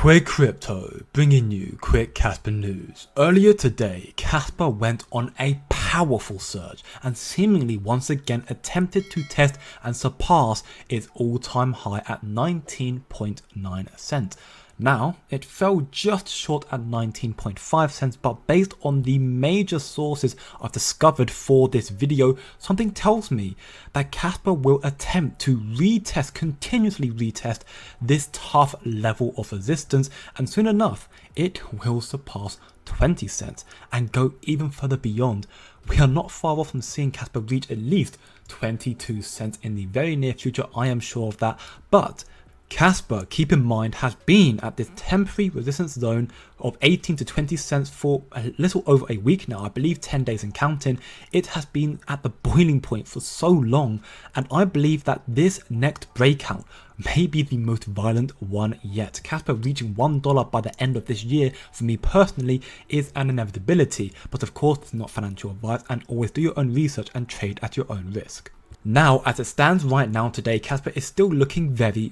Quick Crypto, bringing you quick Casper news. Earlier today, Casper went on a powerful surge and seemingly once again attempted to test and surpass its all-time high at 19.9 cents. Now, it fell just short at 19.5 cents, but based on the major sources I've discovered for this video, something tells me that Casper will attempt to continuously retest this tough level of resistance, and soon enough, it will surpass 20 cents and go even further beyond. We are not far off from seeing Casper reach at least 22 cents in the very near future, I am sure of that, but Casper, keep in mind, has been at this temporary resistance zone of 18 to 20 cents for a little over a week now, I believe 10 days and counting. It has been at the boiling point for so long, and I believe that this next breakout may be the most violent one yet. Casper reaching $1 by the end of this year, for me personally, is an inevitability, but of course it's not financial advice, and always do your own research and trade at your own risk. Now, as it stands right now today, Casper is still looking very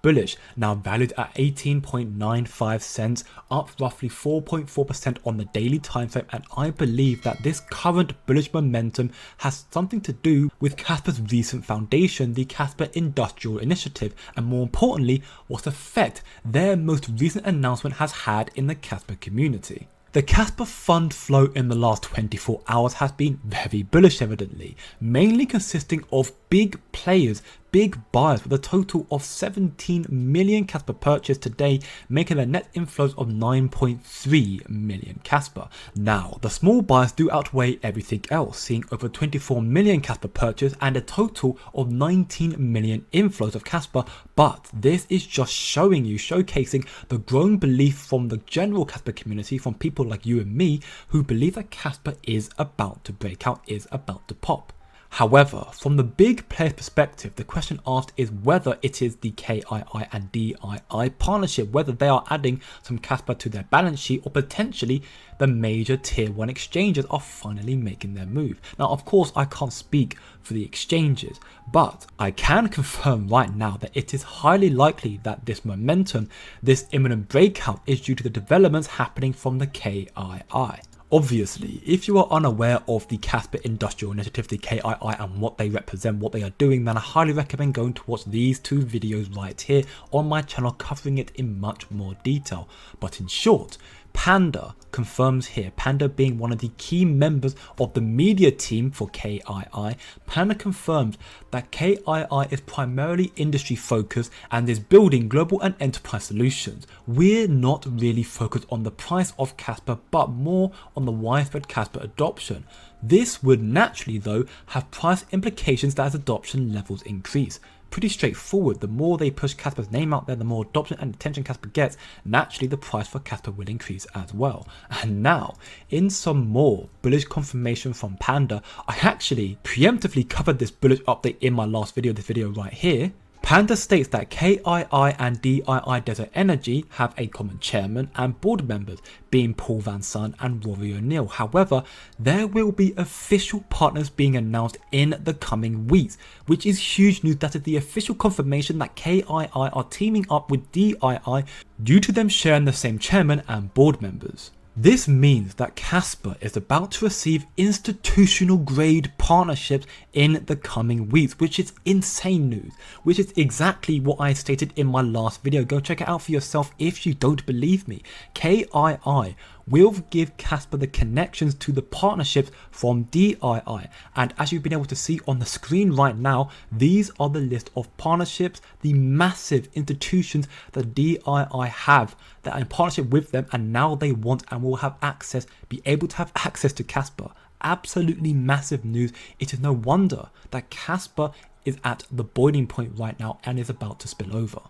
bullish, now valued at 18.95 cents, up roughly 4.4% on the daily time frame, and I believe that this current bullish momentum has something to do with Casper's recent foundation, the Casper Industrial Initiative, and more importantly, what effect their most recent announcement has had in the Casper community. The Casper fund flow in the last 24 hours has been very bullish evidently, mainly consisting of big players, big buyers with a total of 17 million Casper purchased today, making a net inflows of 9.3 million Casper. Now, the small buyers do outweigh everything else, seeing over 24 million Casper purchased and a total of 19 million inflows of Casper, but this is just showcasing the growing belief from the general Casper community, from people like you and me, who believe that Casper is about to break out, is about to pop. However, from the big player perspective, the question asked is whether it is the KII and DII partnership, whether they are adding some Casper to their balance sheet, or potentially the major tier 1 exchanges are finally making their move. Now, of course, I can't speak for the exchanges, but I can confirm right now that it is highly likely that this momentum, this imminent breakout, is due to the developments happening from the KII. Obviously, if you are unaware of the Casper Industrial Initiative, the KII, and what they represent, what they are doing, then I highly recommend going to watch these two videos right here on my channel covering it in much more detail. But in short, Panda confirms here, Panda being one of the key members of the media team for KII, Panda confirms that KII is primarily industry focused and is building global and enterprise solutions. We're not really focused on the price of Casper, but more on the widespread Casper adoption. This would naturally though have price implications as adoption levels increase. Pretty straightforward, the more they push Casper's name out there, the more adoption and attention Casper gets, naturally the price for Casper will increase as well. And now, in some more bullish confirmation from Panda, I actually preemptively covered this bullish update in my last video, this video right here. Panda states that KII and DII Desert Energy have a common chairman and board members, being Paul Van Son and Rory O'Neill. However, there will be official partners being announced in the coming weeks, which is huge news. That is the official confirmation that KII are teaming up with DII due to them sharing the same chairman and board members. This means that Casper is about to receive institutional grade partnerships in the coming weeks, which is insane news, which is exactly what I stated in my last video. Go check it out for yourself if you don't believe me. KII will give Casper the connections to the partnerships from DII, and as you've been able to see on the screen right now, these are the list of partnerships, the massive institutions that DII have that are in partnership with them, and now they want and will have access, be able to have access to Casper. Absolutely massive news. It is no wonder that Casper is at the boiling point right now and is about to spill over.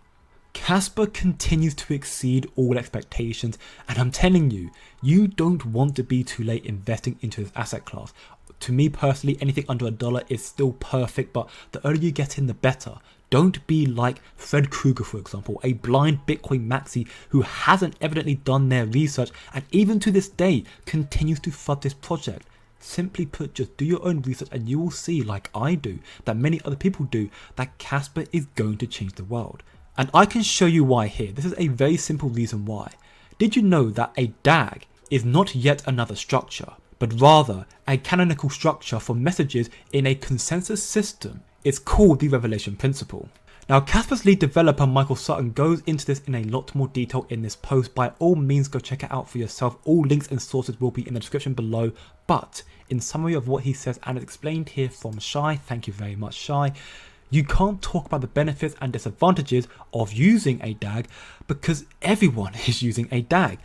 Casper continues to exceed all expectations, and I'm telling you, you don't want to be too late investing into this asset class. To me personally, anything under $1 is still perfect, but the earlier you get in, the better. Don't be like Fred Krueger, for example, a blind Bitcoin maxi who hasn't evidently done their research and even to this day continues to fud this project. Simply put, just do your own research and you will see, like I do, that many other people do, that Casper is going to change the world. And I can show you why here. This is a very simple reason why. Did you know that a DAG is not yet another structure, but rather a canonical structure for messages in a consensus system? It's called the revelation principle. Now, Casper's lead developer Michael Sutton goes into this in a lot more detail in this post. By all means, go check it out for yourself. All links and sources will be in the description below. But in summary of what he says, and it's explained here from Shai, thank you very much, Shai, you can't talk about the benefits and disadvantages of using a DAG because everyone is using a DAG.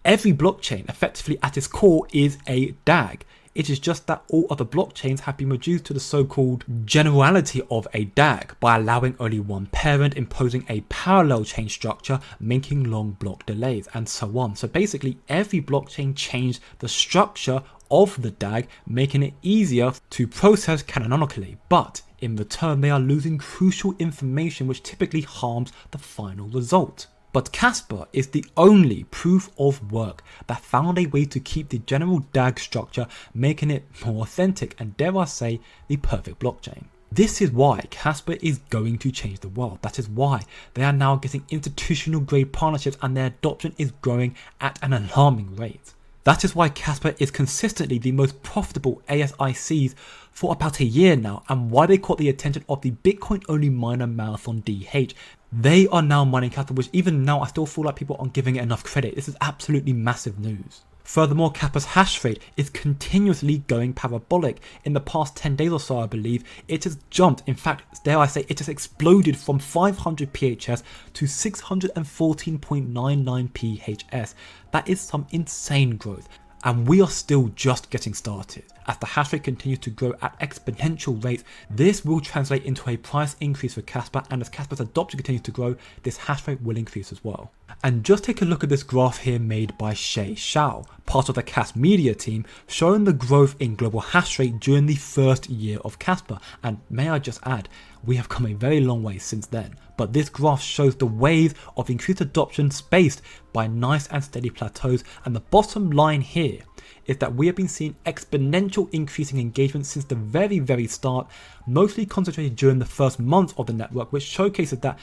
Every blockchain effectively at its core is a DAG. It is just that all other blockchains have been reduced to the so-called generality of a DAG by allowing only one parent, imposing a parallel chain structure, making long block delays, and so on. So basically every blockchain changed the structure of the DAG, making it easier to process canonically, but in return they are losing crucial information which typically harms the final result. But Casper is the only proof of work that found a way to keep the general DAG structure, making it more authentic and, dare I say, the perfect blockchain. This is why Casper is going to change the world. That is why they are now getting institutional grade partnerships and their adoption is growing at an alarming rate. That is why Casper is consistently the most profitable ASICs for about a year now, and why they caught the attention of the Bitcoin only miner Marathon DH. They are now mining Casper, which even now I still feel like people aren't giving it enough credit. This is absolutely massive news. Furthermore, Casper's hash rate is continuously going parabolic. In the past 10 days or so, I believe, it has jumped. In fact, dare I say, it has exploded from 500 PHS to 614.99 PHS. That is some insane growth. And we are still just getting started. As the hash rate continues to grow at exponential rates, this will translate into a price increase for Casper, and as Casper's adoption continues to grow, this hash rate will increase as well. And just take a look at this graph here made by Shay Shao, part of the Cas Media team, showing the growth in global hash rate during the first year of Casper. And may I just add, we have come a very long way since then. But this graph shows the wave of increased adoption spaced by nice and steady plateaus, and the bottom line here is that we have been seeing exponential increasing engagement since the very start, mostly concentrated during the first months of the network, which showcases that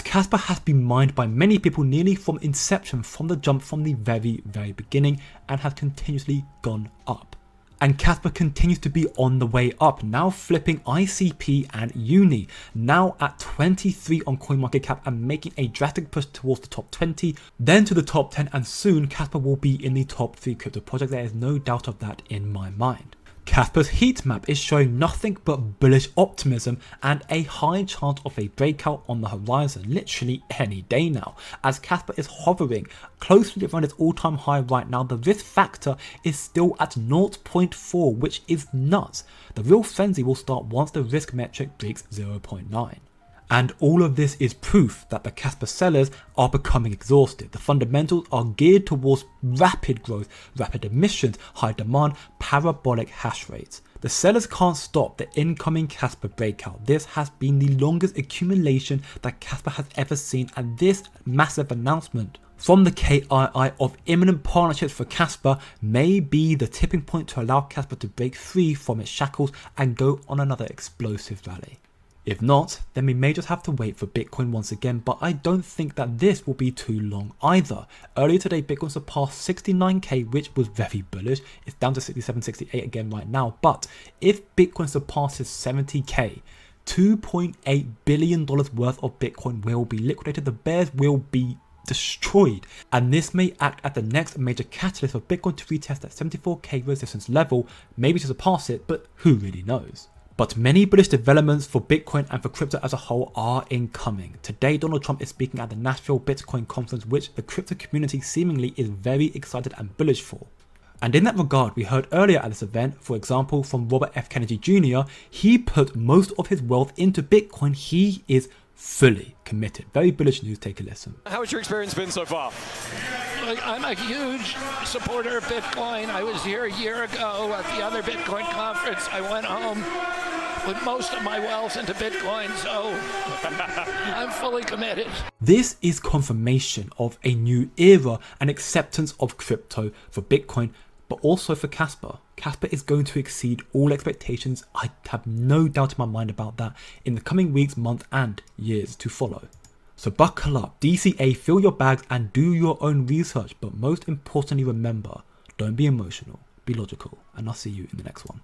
Casper has been mined by many people nearly from inception, from the jump, from the very beginning, and has continuously gone up. And Casper continues to be on the way up, now flipping ICP and Uni, now at 23 on CoinMarketCap and making a drastic push towards the top 20, then to the top 10, and soon Casper will be in the top 3 crypto projects. There is no doubt of that in my mind. Casper's heat map is showing nothing but bullish optimism and a high chance of a breakout on the horizon literally any day now. As Casper is hovering closely around its all-time high right now, the risk factor is still at 0.4, which is nuts. The real frenzy will start once the risk metric breaks 0.9. And all of this is proof that the Casper sellers are becoming exhausted. The fundamentals are geared towards rapid growth, rapid emissions, high demand, parabolic hash rates. The sellers can't stop the incoming Casper breakout. This has been the longest accumulation that Casper has ever seen, and this massive announcement from the KII of imminent partnerships for Casper may be the tipping point to allow Casper to break free from its shackles and go on another explosive rally. If not, then we may just have to wait for Bitcoin once again, but I don't think that this will be too long either. Earlier today, Bitcoin surpassed 69k, which was very bullish. It's down to 67, 68 again right now. But if Bitcoin surpasses 70k, $2.8 billion worth of Bitcoin will be liquidated. The bears will be destroyed, and this may act as the next major catalyst for Bitcoin to retest that 74k resistance level, maybe to surpass it, but who really knows. But many bullish developments for Bitcoin and for crypto as a whole are incoming. Today, Donald Trump is speaking at the Nashville Bitcoin conference, which the crypto community seemingly is very excited and bullish for. And in that regard, we heard earlier at this event, for example, from Robert F. Kennedy Jr., he put most of his wealth into Bitcoin. He is fully committed. Very bullish news. Take a listen. How has your experience been so far? I'm a huge supporter of Bitcoin. I was here a year ago at the other Bitcoin conference. I went home with most of my wealth into Bitcoin, so I'm fully committed. This is confirmation of a new era and acceptance of crypto for Bitcoin, but also for Casper. Casper is going to exceed all expectations. I have no doubt in my mind about that in the coming weeks, months and years to follow. So buckle up, DCA, fill your bags and do your own research. But most importantly, remember, don't be emotional, be logical, and I'll see you in the next one.